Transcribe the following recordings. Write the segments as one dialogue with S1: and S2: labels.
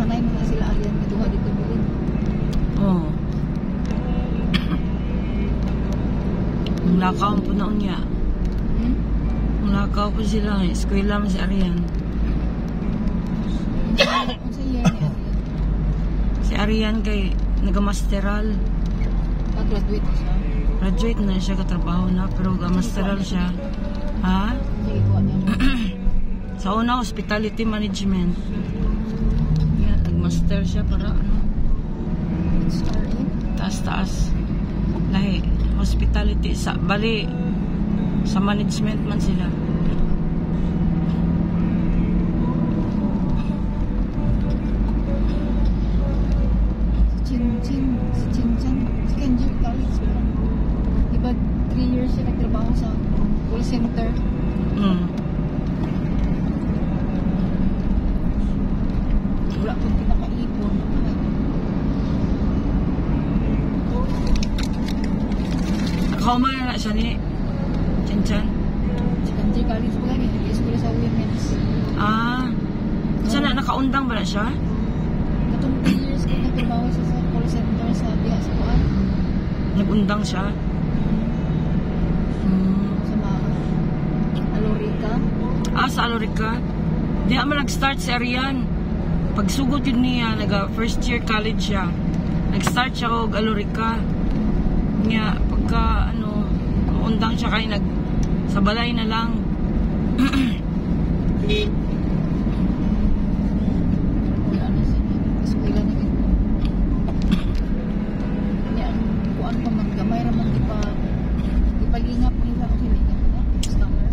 S1: sanay mo na sila alien ituha dito bilin.
S2: Oo. Ang lakaw po na niya. Ang lakaw po sila. Eskwela mo si Arian.
S1: Kung sa year ni Arian.
S2: Si Arian kay nagamasteral.
S1: Graduate na siya.
S2: Graduate na siya, katrabaho na, pero nagamasteral siya. Ha?
S1: Sige po niya.
S2: Sa una, hospitality management. Yan, nagmaster siya para ano. Taas-taas. Lahi. Hospitality. Bali, sa management man sila.
S1: Si Chinchan. Si Kenji College pa. Diba 3 years siya nagtrabaho sa call center. Wala kong pinakaipon.
S2: Nakauma na siya ni Chinchan.
S1: Si Kenji College pa lagi. Nag-school sa women's.
S2: Sana nakaundang ba na siya?
S1: Katong 3 years ko nagtrabaho siya sa call center sa Biha sa Kuan.
S2: Nagundang siya?
S1: Sa mga Alorica.
S2: Sa Alorica. Di naman nag-start si Arian. Pagsugod yun niya, first year college siya. Nag-start siya og Alorica. Nga, pagka, maundang siya kay sa balay na lang.
S1: Wala na siya. Eskwela na yun. Kanya, ang kuan pa man, gamay naman ipalingap nila kung silingap na. Scammer.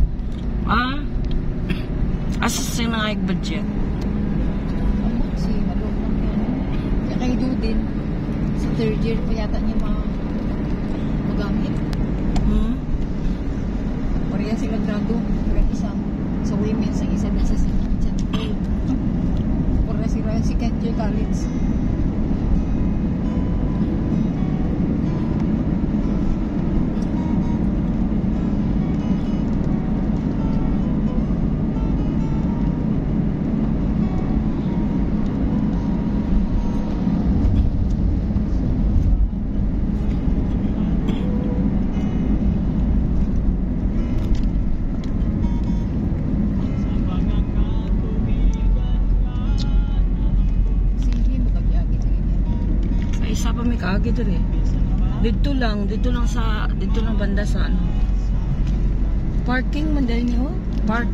S2: Asa siya na budget?
S1: Si Malong lang yan. Kaya kay Dudin, sa 3rd year pa yata niya magamit. Pareha sila grado. Pero isa sa women, sa isa na sa Chinchan. Pareha sila si Kenji College.
S2: Isa pa may kaagi dito eh. Dito lang banda sa ano. Parking man dahil niyo. Park.